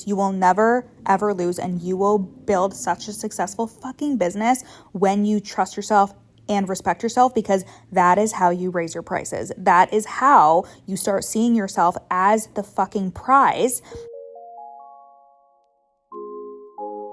You will never, ever lose, and you will build such a successful fucking business when you trust yourself and respect yourself, because that is how you raise your prices. That is how you start seeing yourself as the fucking prize.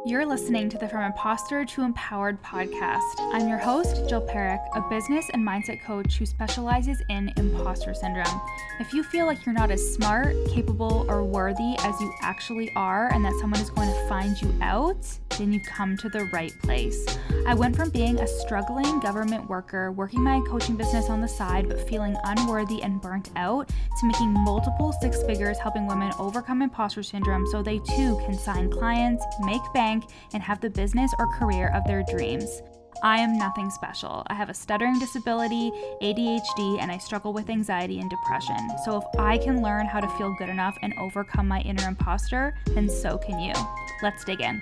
You're listening to the From Imposter to Empowered podcast. I'm your host, Jill Perrick, a business and mindset coach who specializes in imposter syndrome. If you feel like you're not as smart, capable, or worthy as you actually are, and that someone is going to find you out, then you've come to the right place. I went from being a struggling government worker, working my coaching business on the side, but feeling unworthy and burnt out, to making multiple six figures helping women overcome imposter syndrome so they too can sign clients, make bank, and have the business or career of their dreams. I am nothing special. I have a stuttering disability, ADHD, and I struggle with anxiety and depression. So if I can learn how to feel good enough and overcome my inner imposter, then so can you. Let's dig in.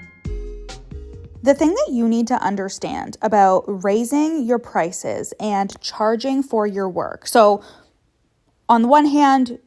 The thing that you need to understand about raising your prices and charging for your work. So on the one hand,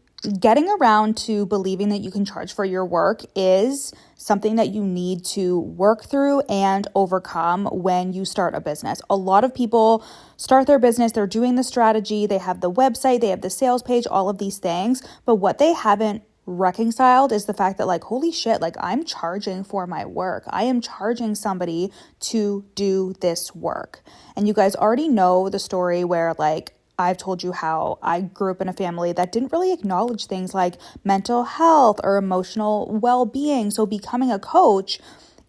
getting around to believing that you can charge for your work is something that you need to work through and overcome when you start a business. A lot of people start their business, they're doing the strategy, they have the website, they have the sales page, all of these things, but what they haven't reconciled is the fact that, like, holy shit, like, I'm charging for my work. I am charging somebody to do this work. And you guys already know the story where, like, I've told you how I grew up in a family that didn't really acknowledge things like mental health or emotional well-being. So becoming a coach,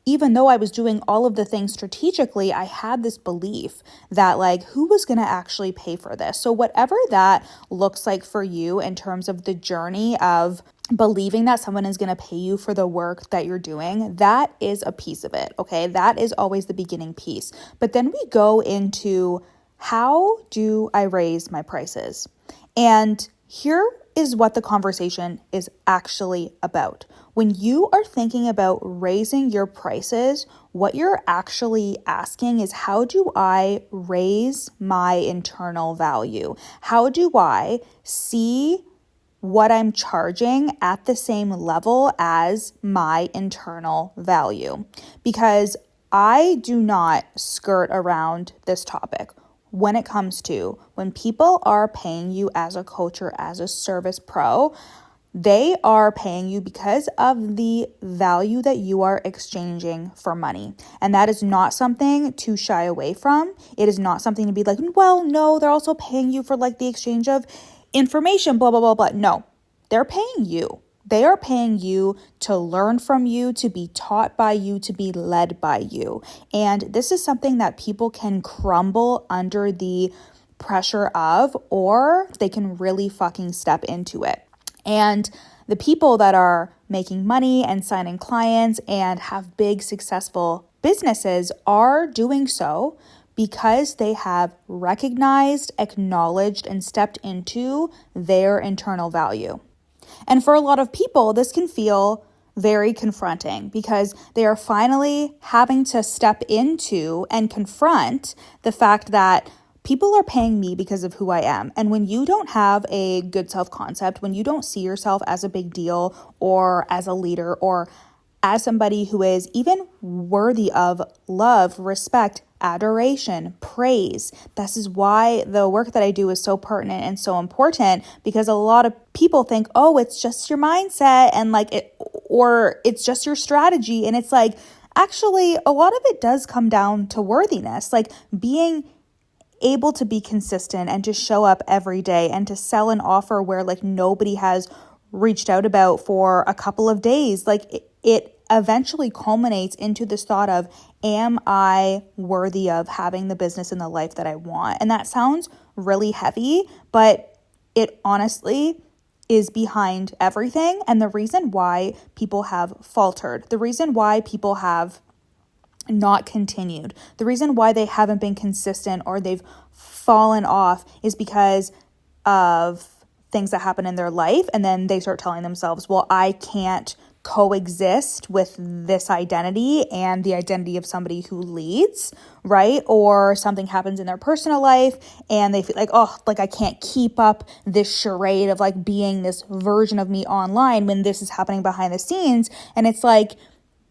even though I was doing all of the things strategically, I had this belief that, like, who was going to actually pay for this? So whatever that looks like for you in terms of the journey of believing that someone is going to pay you for the work that you're doing, that is a piece of it, okay? That is always the beginning piece. But then we go into, how do I raise my prices? And here is what the conversation is actually about. When you are thinking about raising your prices, what you're actually asking is, how do I raise my internal value? How do I see what I'm charging at the same level as my internal value? Because I do not skirt around this topic when it comes to when people are paying you as a coach or as a service pro. They are paying you because of the value that you are exchanging for money. And that is not something to shy away from. It is not something to be like, well, no, they're also paying you for, like, the exchange of information, blah, blah, blah, blah. No, they're paying you. They are paying you to learn from you, to be taught by you, to be led by you. And this is something that people can crumble under the pressure of, or they can really fucking step into it. And the people that are making money and signing clients and have big successful businesses are doing so because they have recognized, acknowledged, and stepped into their internal value. And for a lot of people, this can feel very confronting because they are finally having to step into and confront the fact that people are paying me because of who I am. And when you don't have a good self-concept, when you don't see yourself as a big deal or as a leader or as somebody who is even worthy of love, respect, adoration, praise. This is why the work that I do is so pertinent and so important, because a lot of people think, oh, it's just your mindset and or it's just your strategy. And it's like, actually, a lot of it does come down to worthiness, like being able to be consistent and to show up every day and to sell an offer where, like, nobody has reached out about for a couple of days. Like, it eventually culminates into this thought of, am I worthy of having the business and the life that I want? And that sounds really heavy, but it honestly is behind everything. And the reason why people have faltered, the reason why people have not continued, the reason why they haven't been consistent or they've fallen off is because of things that happen in their life. And then they start telling themselves, well, I can't coexist with this identity and the identity of somebody who leads, right? Or something happens in their personal life and they feel like, oh, like I can't keep up this charade of like being this version of me online when this is happening behind the scenes. And it's like,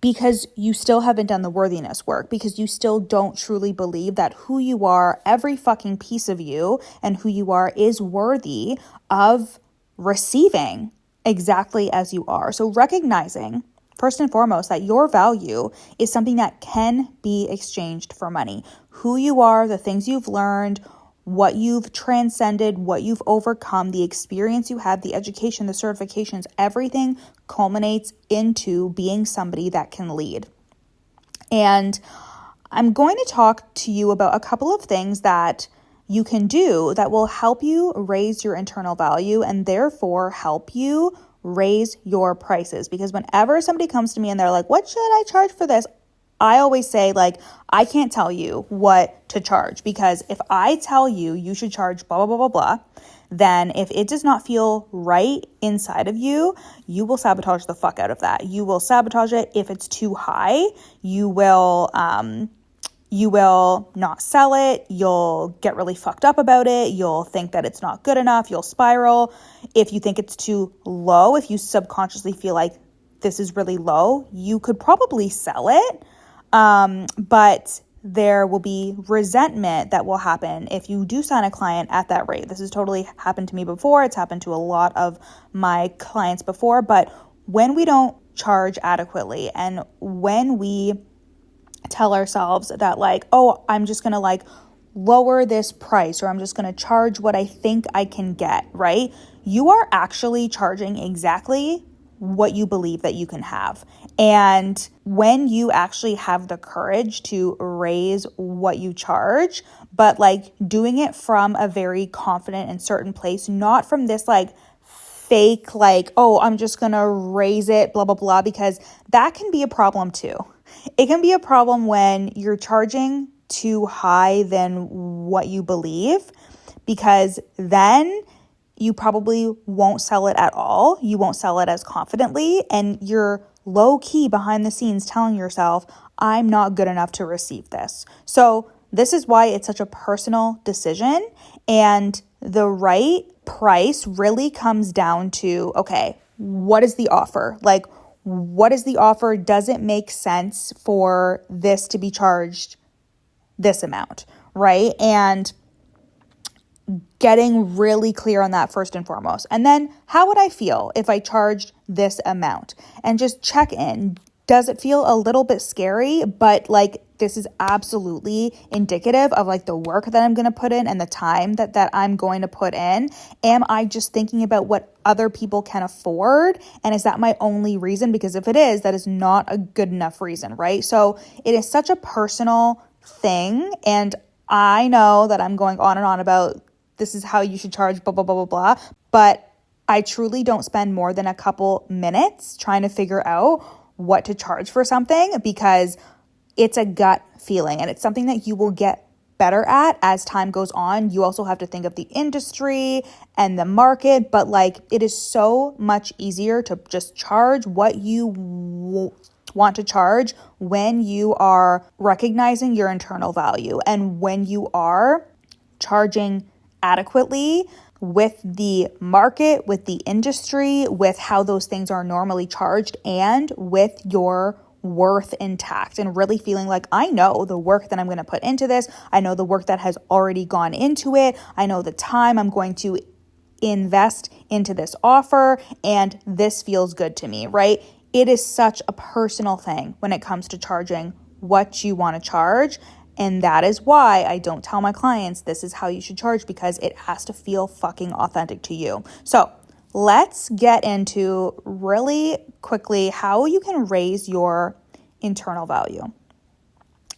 because you still haven't done the worthiness work, because you still don't truly believe that who you are, every fucking piece of you and who you are is worthy of receiving exactly as you are. So recognizing first and foremost that your value is something that can be exchanged for money. Who you are, the things you've learned, what you've transcended, what you've overcome, the experience you have, the education, the certifications, everything culminates into being somebody that can lead. And I'm going to talk to you about a couple of things that you can do that will help you raise your internal value and therefore help you raise your prices. Because whenever somebody comes to me and they're like, what should I charge for this? I always say, like, I can't tell you what to charge, because if I tell you you should charge blah, blah, blah, blah, blah, then if it does not feel right inside of you, you will sabotage the fuck out of that. You will sabotage it. If it's too high, you will not sell it. You'll get really fucked up about it. You'll think that it's not good enough. You'll spiral. If you think it's too low, if you subconsciously feel like this is really low, you could probably sell it. But there will be resentment that will happen if you do sign a client at that rate. This has totally happened to me before. It's happened to a lot of my clients before. But when we don't charge adequately and when we tell ourselves that like, oh, I'm just going to like lower this price, or I'm just going to charge what I think I can get, right? You are actually charging exactly what you believe that you can have. And when you actually have the courage to raise what you charge, but like doing it from a very confident and certain place, not from this like fake, like, oh, I'm just going to raise it, blah, blah, blah, because that can be a problem too. It can be a problem when you're charging too high than what you believe, because then you probably won't sell it at all. You won't sell it as confidently, and you're low key behind the scenes telling yourself, I'm not good enough to receive this. So this is why it's such a personal decision, and the right price really comes down to, okay, what is the offer? Like, what is the offer? Does it make sense for this to be charged this amount, right? And getting really clear on that first and foremost. And then how would I feel if I charged this amount? And just check in. Does it feel a little bit scary? But like, this is absolutely indicative of like the work that I'm going to put in and the time that I'm going to put in. Am I just thinking about what other people can afford? And is that my only reason? Because if it is, that is not a good enough reason, right? So it is such a personal thing. And I know that I'm going on and on about this is how you should charge, blah, blah, blah, blah, blah. But I truly don't spend more than a couple minutes trying to figure out what to charge for something, because it's a gut feeling and it's something that you will get better at as time goes on. You also have to think of the industry and the market, but like it is so much easier to just charge what you want to charge when you are recognizing your internal value and when you are charging adequately with the market, with the industry, with how those things are normally charged, and with your worth intact, and really feeling like, I know the work that I'm going to put into this. I know the work that has already gone into it. I know the time I'm going to invest into this offer, and this feels good to me, right? It is such a personal thing when it comes to charging what you want to charge. And that is why I don't tell my clients this is how you should charge, because it has to feel fucking authentic to you. So let's get into really quickly how you can raise your internal value.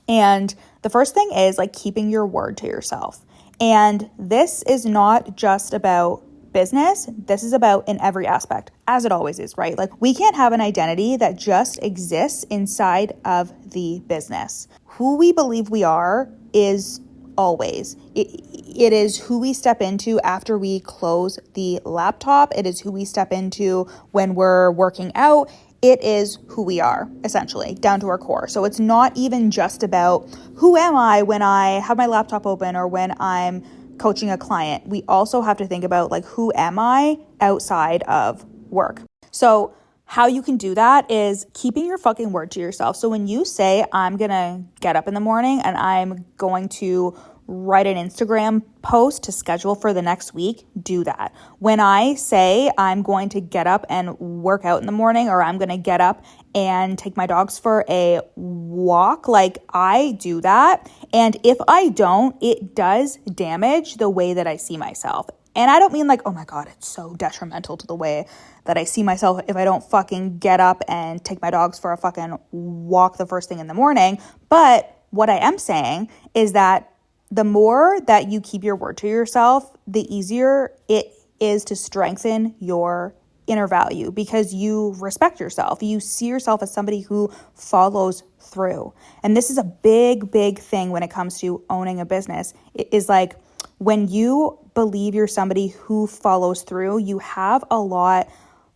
And the first thing is like keeping your word to yourself. And this is not just about business. This is about in every aspect, as it always is, right? Like we can't have an identity that just exists inside of the business. Who we believe we are is always. It is who we step into after we close the laptop. It is who we step into when we're working out. it is who we are, essentially, down to our core. So it's not even just about who am I when I have my laptop open or when I'm coaching a client. We also have to think about like, who am I outside of work? So how you can do that is keeping your fucking word to yourself. So when you say, I'm going to get up in the morning and I'm going to write an Instagram post to schedule for the next week, do that. When I say I'm going to get up and work out in the morning, or I'm going to get up and take my dogs for a walk, like I do that. And if I don't, it does damage the way that I see myself. And I don't mean like, oh my God, it's so detrimental to the way that I see myself if I don't fucking get up and take my dogs for a fucking walk the first thing in the morning. But what I am saying is that the more that you keep your word to yourself, the easier it is to strengthen your inner value because you respect yourself. You see yourself as somebody who follows through. And this is a big, big thing when it comes to owning a business. It is like when you believe you're somebody who follows through, you have a lot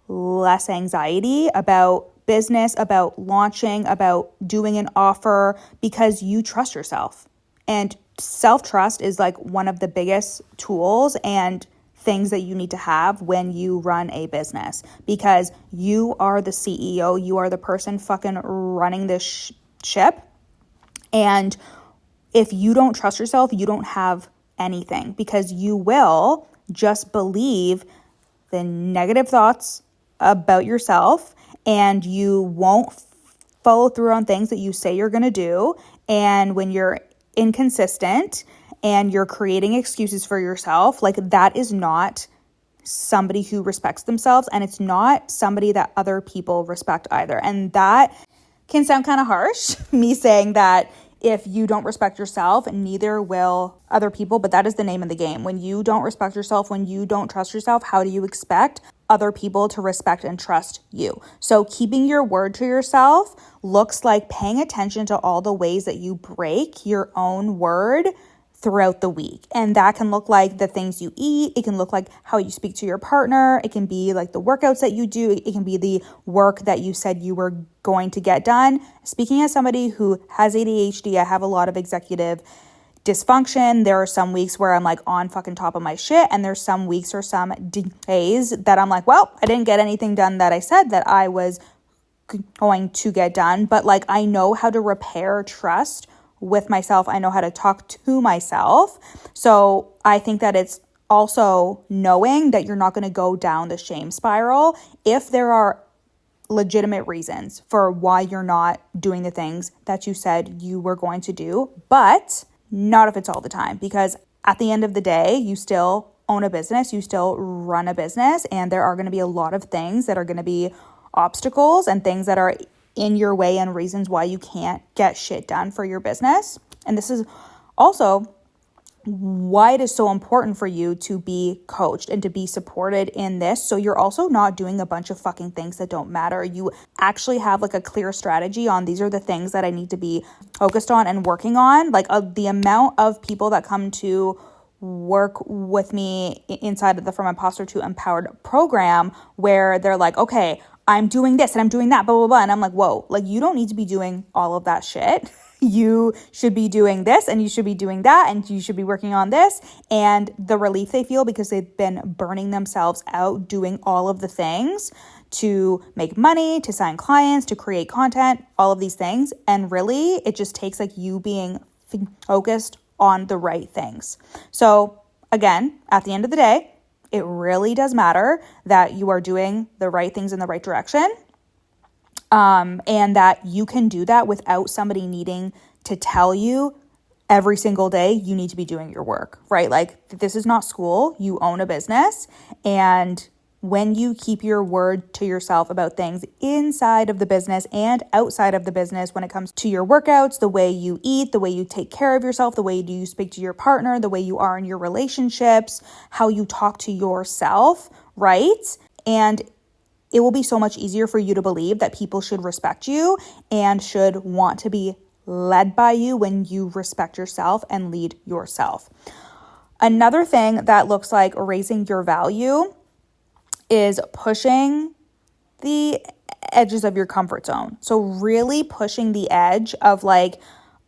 less anxiety about business, about launching, about doing an offer because you trust yourself. And self-trust is like one of the biggest tools and things that you need to have when you run a business because you are the CEO, you are the person fucking running this ship. And if you don't trust yourself, you don't have anything because you will just believe the negative thoughts about yourself and you won't follow through on things that you say you're going to do. And when you're inconsistent and you're creating excuses for yourself, like that is not somebody who respects themselves and it's not somebody that other people respect either. And that can sound kind of harsh, me saying that if you don't respect yourself, neither will other people, but that is the name of the game. When you don't respect yourself, when you don't trust yourself, how do you expect other people to respect and trust you? So keeping your word to yourself looks like paying attention to all the ways that you break your own word throughout the week. And that can look like the things you eat. It can look like how you speak to your partner. It can be like the workouts that you do. It can be the work that you said you were going to get done. Speaking as somebody who has ADHD, I have a lot of executive dysfunction. There are some weeks where I'm like on fucking top of my shit. And there's some weeks or some days that I'm like, well, I didn't get anything done that I said that I was going to get done. But like, I know how to repair trust with myself. I know how to talk to myself. So I think that it's also knowing that you're not going to go down the shame spiral if there are legitimate reasons for why you're not doing the things that you said you were going to do, but not if it's all the time. Because at the end of the day, you still own a business, you still run a business, and there are going to be a lot of things that are going to be obstacles and things that are in your way and reasons why you can't get shit done for your business. And this is also why it is so important for you to be coached and to be supported in this. So you're also not doing a bunch of fucking things that don't matter. You actually have like a clear strategy on these are the things that I need to be focused on and working on. Like the amount of people that come to work with me inside of the From Imposter to Empowered program where they're like, okay, I'm doing this and I'm doing that, blah, blah, blah. And I'm like, whoa, like you don't need to be doing all of that shit. You should be doing this and you should be doing that and you should be working on this. And the relief they feel because they've been burning themselves out doing all of the things to make money, to sign clients, to create content, all of these things. And really, it just takes like you being focused on the right things. So again, at the end of the day, it really does matter that you are doing the right things in the right direction. And that you can do that without somebody needing to tell you every single day you need to be doing your work, right? Like this is not school, you own a business. And when you keep your word to yourself about things inside of the business and outside of the business, when it comes to your workouts, the way you eat, the way you take care of yourself, the way you speak to your partner, the way you are in your relationships, how you talk to yourself, right? And it will be so much easier for you to believe that people should respect you and should want to be led by you when you respect yourself and lead yourself. Another thing that looks like raising your value is pushing the edges of your comfort zone. So really pushing the edge of like,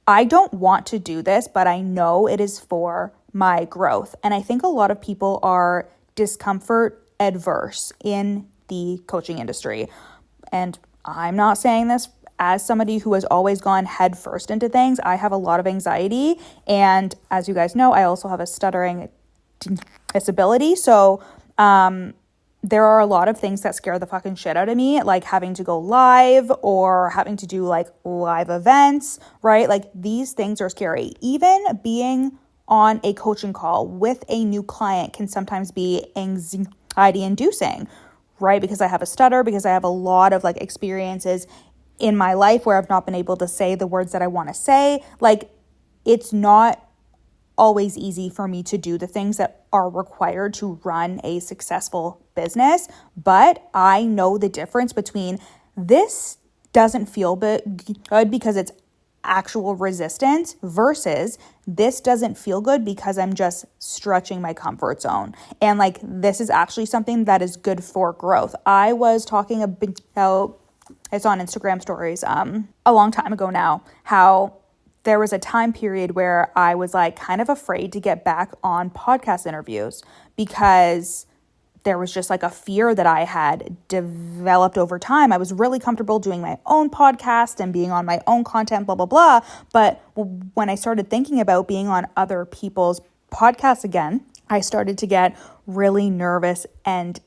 I don't want to do this, but I know it is for my growth. And I think a lot of people are discomfort adverse in the coaching industry. And I'm not saying this as somebody who has always gone head first into things. I have a lot of anxiety. And as you guys know, I also have a stuttering disability. So, there are a lot of things that scare the fucking shit out of me, like having to go live or having to do like live events, right? Like these things are scary. Even being on a coaching call with a new client can sometimes be anxiety inducing, right? Because I have a stutter, because I have a lot of like experiences in my life where I've not been able to say the words that I want to say. Like it's not always easy for me to do the things that are required to run a successful business, but I know the difference between this doesn't feel good because it's actual resistance versus this doesn't feel good because I'm just stretching my comfort zone. And like, this is actually something that is good for growth. I was talking about, it's on Instagram stories, a long time ago now, how there was a time period where I was like kind of afraid to get back on podcast interviews because there was just like a fear that I had developed over time. I was really comfortable doing my own podcast and being on my own content, blah, blah, blah. But when I started thinking about being on other people's podcasts again, I started to get really nervous and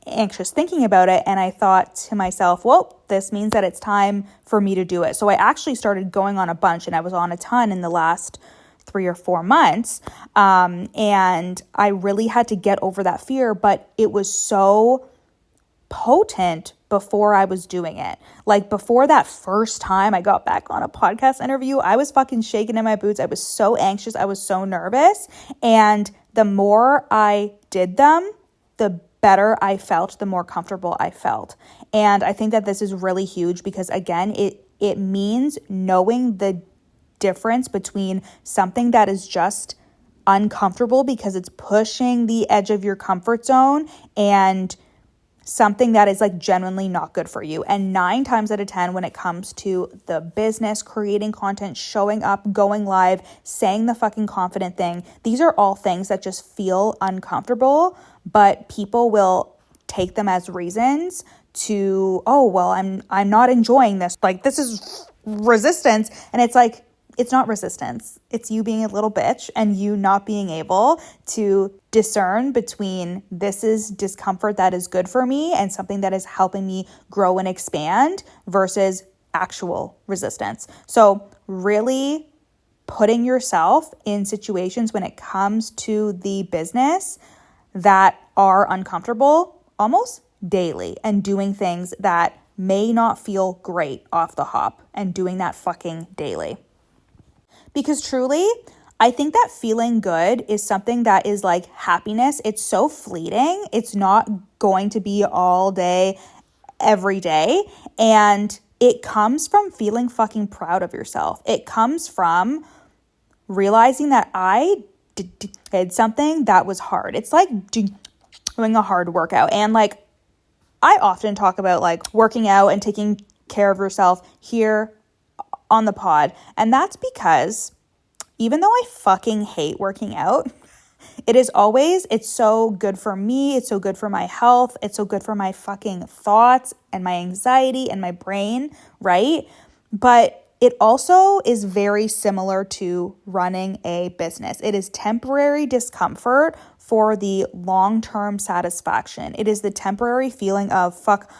anxious thinking about it. And I thought to myself, well, this means that it's time for me to do it. So I actually started going on a bunch, and I was on a ton in the last 3 or 4 months. And I really had to get over that fear, but it was so potent before I was doing it. Like before that first time I got back on a podcast interview, I was fucking shaking in my boots. I was so anxious. I was so nervous. And the more I did them, the better I felt, the more comfortable I felt. And I think that this is really huge because again, it means knowing the difference between something that is just uncomfortable because it's pushing the edge of your comfort zone and something that is like genuinely not good for you. And 9 times out of 10, when it comes to the business, creating content, showing up, going live, saying the fucking confident thing, these are all things that just feel uncomfortable, but people will take them as reasons to, oh, well, I'm not enjoying this. Like this is resistance. And it's like, it's not resistance. It's you being a little bitch and you not being able to discern between this is discomfort that is good for me and something that is helping me grow and expand versus actual resistance. So really putting yourself in situations when it comes to the business that are uncomfortable almost daily and doing things that may not feel great off the hop and doing that fucking daily. Because truly, I think that feeling good is something that is like happiness. It's so fleeting. It's not going to be all day, every day. And it comes from feeling fucking proud of yourself. It comes from realizing that I did something that was hard. It's like doing a hard workout. And like, I often talk about like working out and taking care of yourself here on the pod. And that's because even though I fucking hate working out, it's so good for me. It's so good for my health. It's so good for my fucking thoughts and my anxiety and my brain, right? But it also is very similar to running a business. It is temporary discomfort for the long-term satisfaction. It is the temporary feeling of, fuck,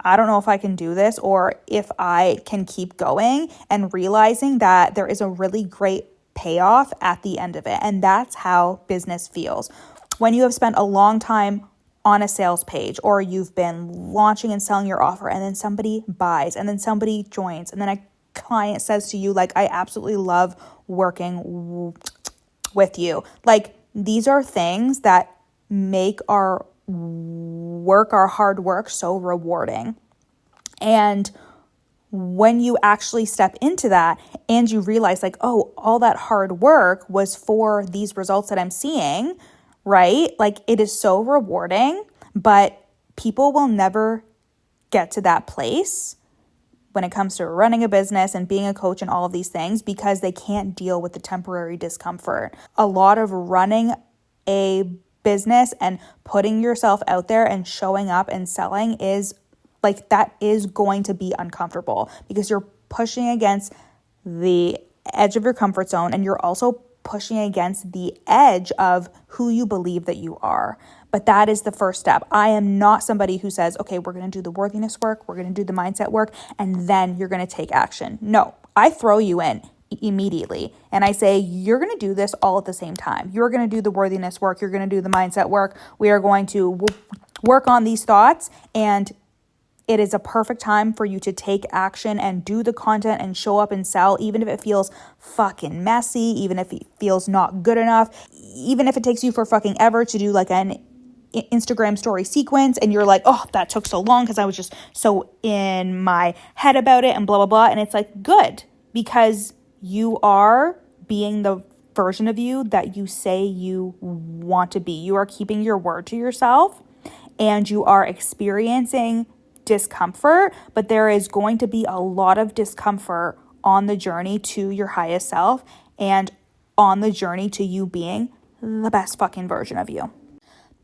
I don't know if I can do this or if I can keep going, and realizing that there is a really great payoff at the end of it. And that's how business feels. When you have spent a long time on a sales page, or you've been launching and selling your offer, and then somebody buys, and then somebody joins, and then a client says to you, like, I absolutely love working with you. Like, these are things that make our work, our hard work, so rewarding. And when you actually step into that and you realize like, oh, all that hard work was for these results that I'm seeing, right? Like, it is so rewarding, but people will never get to that place when it comes to running a business and being a coach and all of these things, because they can't deal with the temporary discomfort. A lot of running a business and putting yourself out there and showing up and selling is like, that is going to be uncomfortable because you're pushing against the edge of your comfort zone, and you're also pushing against the edge of who you believe that you are. But that is the first step. I am not somebody who says, okay, we're going to do the worthiness work, we're going to do the mindset work, and then you're going to take action. No, I throw you in immediately. And I say, you're going to do this all at the same time. You're going to do the worthiness work. You're going to do the mindset work. We are going to work on these thoughts, and it is a perfect time for you to take action and do the content and show up and sell, even if it feels fucking messy, even if it feels not good enough, even if it takes you for fucking ever to do like an Instagram story sequence and you're like, oh, that took so long because I was just so in my head about it and blah, blah, blah. And it's like, good, because you are being the version of you that you say you want to be. You are keeping your word to yourself, and you are experiencing discomfort, but there is going to be a lot of discomfort on the journey to your highest self and on the journey to you being the best fucking version of you.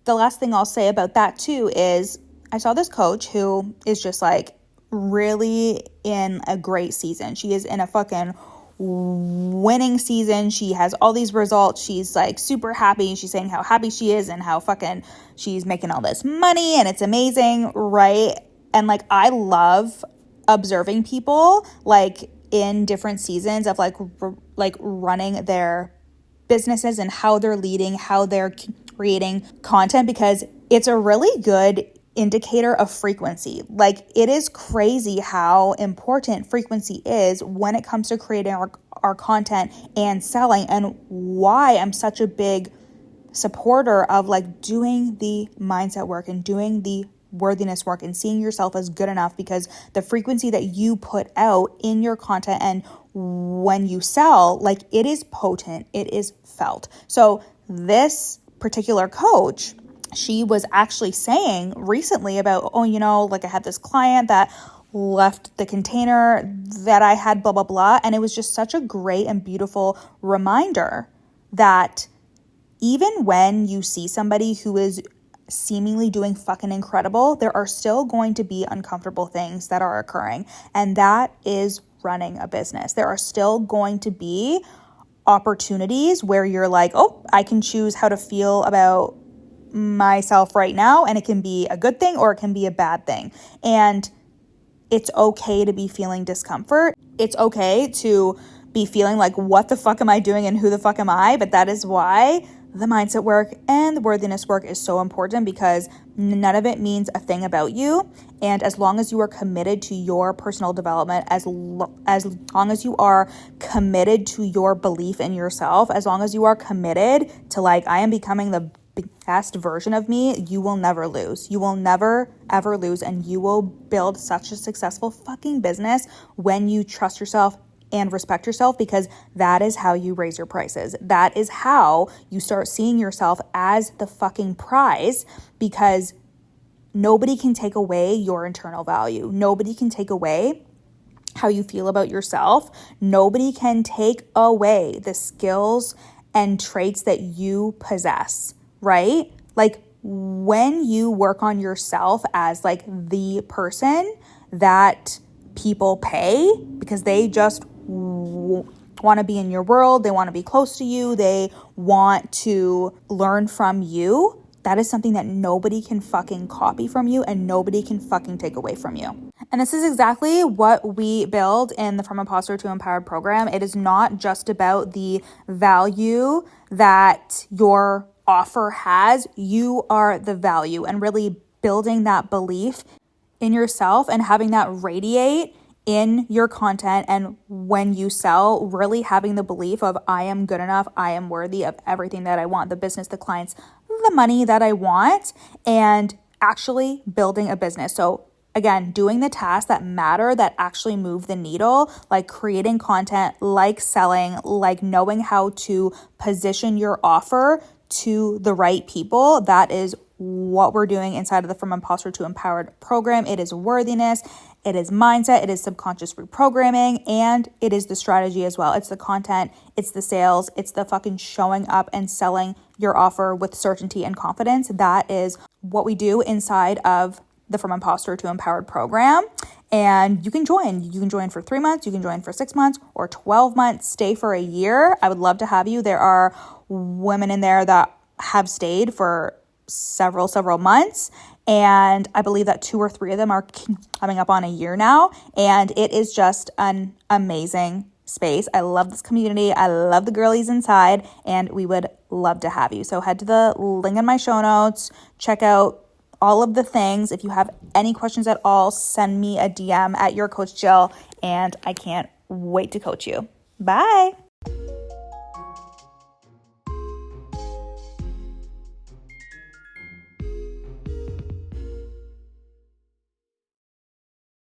The last thing I'll say about that too is I saw this coach who is just like really in a great season. She is in a fucking winning season. She has all these results. She's like super happy. She's saying how happy she is and how fucking she's making all this money and it's amazing, right? And like, I love observing people like in different seasons of like running their businesses and how they're leading, how they're creating content, because it's a really good indicator of frequency. Like, it is crazy how important frequency is when it comes to creating our content and selling, and why I'm such a big supporter of like doing the mindset work and doing the worthiness work and seeing yourself as good enough, because the frequency that you put out in your content and when you sell, like, it is potent, it is felt. So this particular coach, she was actually saying recently about, oh, you know, like I had this client that left the container that I had, blah, blah, blah. And it was just such a great and beautiful reminder that even when you see somebody who is seemingly doing fucking incredible, there are still going to be uncomfortable things that are occurring. And that is running a business. There are still going to be opportunities where you're like, oh, I can choose how to feel about myself right now. And it can be a good thing or it can be a bad thing. And it's okay to be feeling discomfort. It's okay to be feeling like, what the fuck am I doing and who the fuck am I? But that is why the mindset work and the worthiness work is so important, because none of it means a thing about you. And as long as you are committed to your personal development, as long as you are committed to your belief in yourself, as long as you are committed to like, I am becoming the best version of me, you will never lose. You will never, ever lose. And you will build such a successful fucking business when you trust yourself and respect yourself, because that is how you raise your prices. That is how you start seeing yourself as the fucking prize, because nobody can take away your internal value. Nobody can take away how you feel about yourself. Nobody can take away the skills and traits that you possess, right? Like, when you work on yourself as like the person that people pay because they just want to be in your world, they want to be close to you, they want to learn from you, that is something that nobody can fucking copy from you and nobody can fucking take away from you. And this is exactly what we build in the From Imposter to Empowered program. It is not just about the value that your offer has. You are the value, and really building that belief in yourself and having that radiate in your content. And when you sell, really having the belief of, I am good enough, I am worthy of everything that I want, the business, the clients, the money that I want, and actually building a business. So again, doing the tasks that matter, that actually move the needle, like creating content, like selling, like knowing how to position your offer to the right people. That is what we're doing inside of the From Imposter to Empowered program. It is worthiness, it is mindset, it is subconscious reprogramming, and it is the strategy as well. It's the content, it's the sales, it's the fucking showing up and selling your offer with certainty and confidence. That is what we do inside of the From Imposter to Empowered program. And you can join. You can join for 3 months, you can join for 6 months or 12 months, stay for a year. I would love to have you. There are women in there that have stayed for several months, and I believe that 2 or 3 of them are coming up on a year now, and it is just an amazing space. I love this community. I love the girlies inside, and we would love to have you. So head to the link in my show notes, check out all of the things. If you have any questions at all, send me a DM at your coach Jill, and I can't wait to coach you. Bye.